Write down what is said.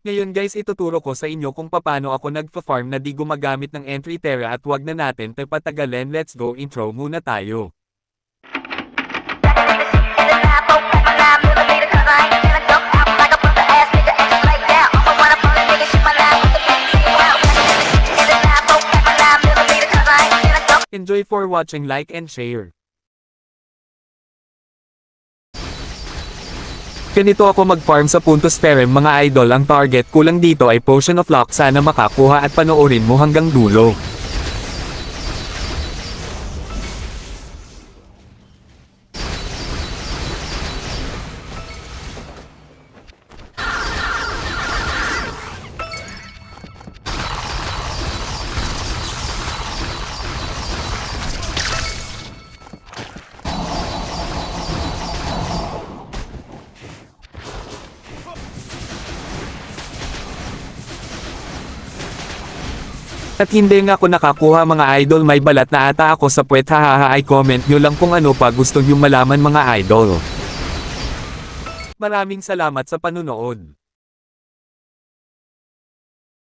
Ngayon guys ituturo ko sa inyo kung paano ako nagpa-farm na di gumagamit ng entry terra at wag na natin patagalin, let's go intro muna tayo. Enjoy for watching, like and share. Ganito ako mag-farm sa Puntos Terem mga idol, ang target ko lang dito ay Potion of Luck, sana makakuha at panoorin mo hanggang dulo. At hindi nga ako nakakuha mga idol, may balat na ata ako sa puwet, hahaha. Ay comment nyo lang kung ano pa gusto nyo malaman mga idol. Maraming salamat sa panunood.